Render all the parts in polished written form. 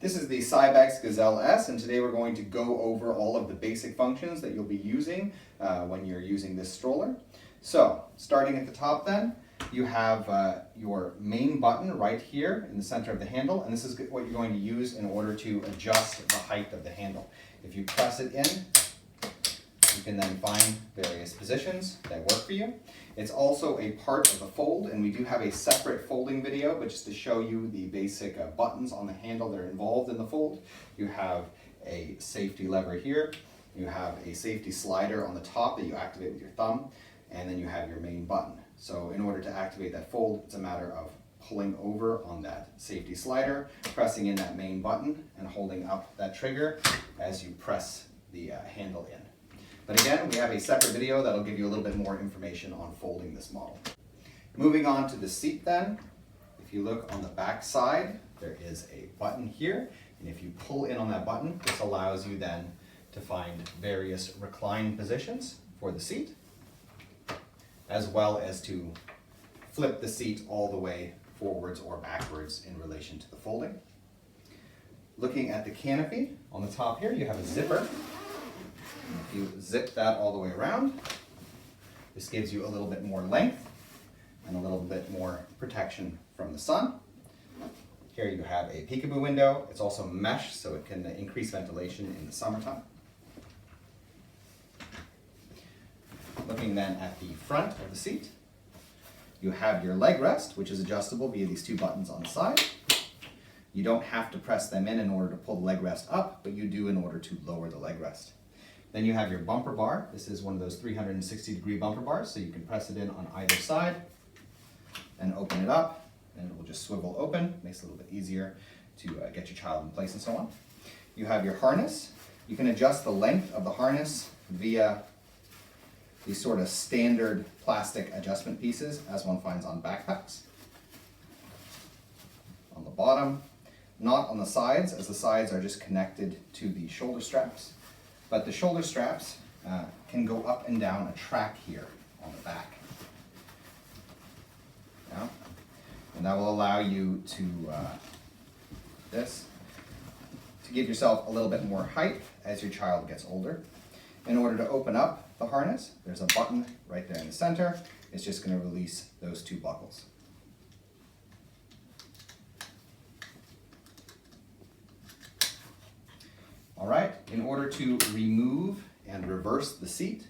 This is the Cybex Gazelle S, and today we're going to go over all of the basic functions that you'll be using when you're using this stroller. So, starting at the top then, you have your main button right here in the center of the handle, and this is what you're going to use in order to adjust the height of the handle. If you press it in, you can then find various positions that work for you. It's also a part of the fold, and we do have a separate folding video, but just to show you the basic buttons on the handle that are involved in the fold. You have a safety lever here, you have a safety slider on the top that you activate with your thumb, and then you have your main button. So in order to activate that fold, it's a matter of pulling over on that safety slider, pressing in that main button, and holding up that trigger as you press the handle in. But again, we have a separate video that'll give you a little bit more information on folding this model. Moving on to the seat then, if you look on the back side, there is a button here, and if you pull in on that button, this allows you then to find various recline positions for the seat, as well as to flip the seat all the way forwards or backwards in relation to the folding. Looking at the canopy, on the top here you have a zipper. If you zip that all the way around, this gives you a little bit more length and a little bit more protection from the sun. Here you have a peekaboo window. It's also mesh, so it can increase ventilation in the summertime. Looking then at the front of the seat, you have your leg rest, which is adjustable via these two buttons on the side. You don't have to press them in order to pull the leg rest up, but you do in order to lower the leg rest. Then you have your bumper bar. This is one of those 360-degree bumper bars, so you can press it in on either side and open it up, and it will just swivel open. Makes it a little bit easier to get your child in place and so on. You have your harness. You can adjust the length of the harness via these sort of standard plastic adjustment pieces, as one finds on backpacks. On the bottom, not on the sides, as the sides are just connected to the shoulder straps. But the shoulder straps can go up and down a track here on the back. Yeah. And that will allow you to give yourself a little bit more height as your child gets older. In order to open up the harness, there's a button right there in the center. It's just going to release those two buckles. All right, in order to remove and reverse the seat,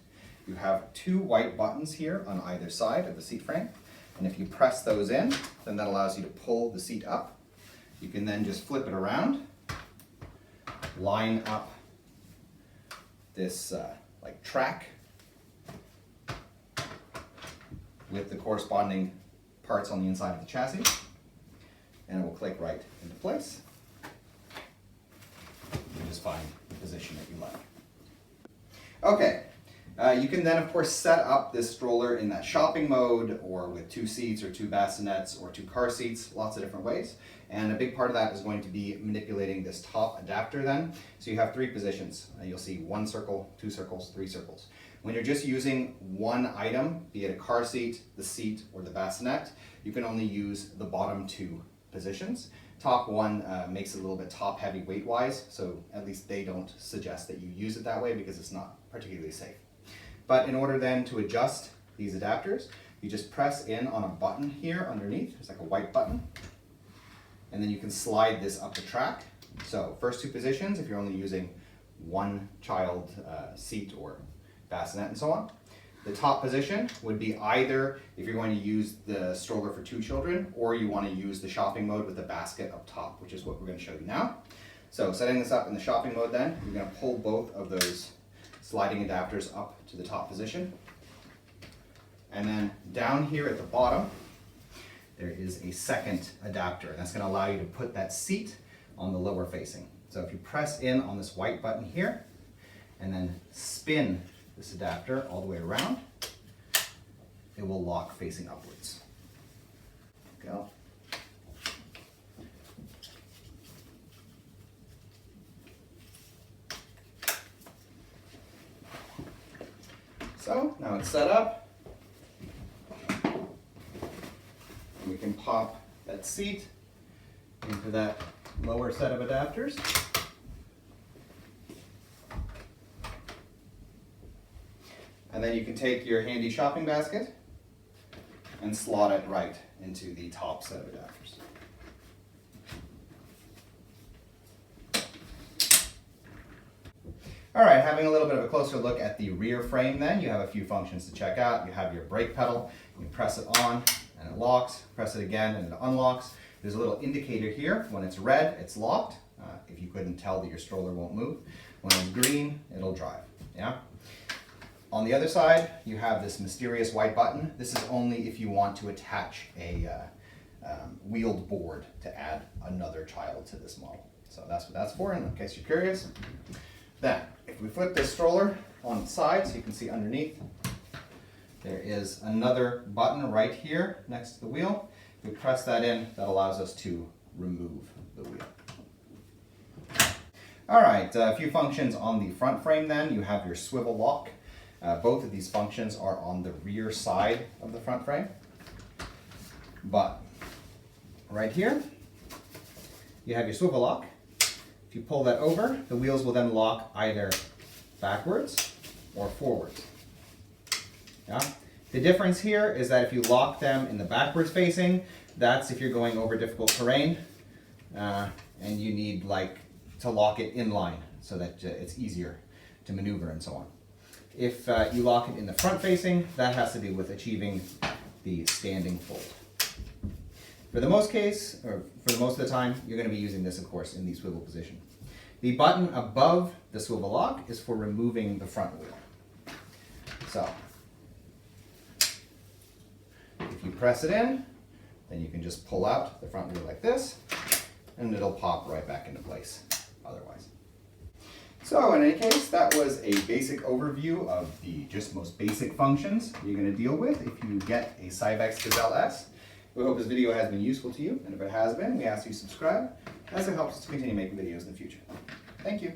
you have two white buttons here on either side of the seat frame. And if you press those in, then that allows you to pull the seat up. You can then just flip it around, line up this like track with the corresponding parts on the inside of the chassis, and it will click right into place. You just find the position that you like. Okay, you can then of course set up this stroller in that shopping mode, or with two seats or two bassinets or two car seats, lots of different ways. And a big part of that is going to be manipulating this top adapter then. So you have three positions. You'll see one circle, two circles, three circles. When you're just using one item, be it a car seat, the seat, or the bassinet, you can only use the bottom two positions. Top one makes it a little bit top heavy weight wise, so at least they don't suggest that you use it that way because it's not particularly safe. But in order then to adjust these adapters, you just press in on a button here underneath. There's like a white button, and then you can slide this up the track. So first two positions, if you're only using one child seat or bassinet and so on. The top position would be either if you're going to use the stroller for two children, or you want to use the shopping mode with the basket up top, which is what we're going to show you now. So setting this up in the shopping mode then, you're going to pull both of those sliding adapters up to the top position. And then down here at the bottom, there is a second adapter, and that's going to allow you to put that seat on the lower facing. So if you press in on this white button here, and then spin this adapter all the way around, it will lock facing upwards. Go. So now it's set up. We can pop that seat into that lower set of adapters. And then you can take your handy shopping basket and slot it right into the top set of adapters. All right, having a little bit of a closer look at the rear frame then, you have a few functions to check out. You have your brake pedal. You press it on and it locks, press it again and it unlocks. There's a little indicator here. When it's red, it's locked. If you couldn't tell that your stroller won't move. When it's green, it'll drive, yeah? On the other side, you have this mysterious white button. This is only if you want to attach a wheeled board to add another child to this model. So that's what that's for, in case you're curious. Then, if we flip this stroller on its side so you can see underneath, there is another button right here next to the wheel. If we press that in, that allows us to remove the wheel. All right, a few functions on the front frame then. You have your swivel lock. Both of these functions are on the rear side of the front frame. But right here, you have your swivel lock. If you pull that over, the wheels will then lock either backwards or forwards. Yeah? The difference here is that if you lock them in the backwards facing, that's if you're going over difficult terrain and you need to lock it in line so that it's easier to maneuver and so on. If you lock it in the front facing, that has to do with achieving the standing fold. For the most of the time, you're going to be using this, of course, in the swivel position. The button above the swivel lock is for removing the front wheel. So, if you press it in, then you can just pull out the front wheel like this, and it'll pop right back into place otherwise. So in any case, that was a basic overview of the just most basic functions you're going to deal with if you get a Cybex Gazelle S. We hope this video has been useful to you, and if it has been, we ask you to subscribe, as it helps us to continue making videos in the future. Thank you.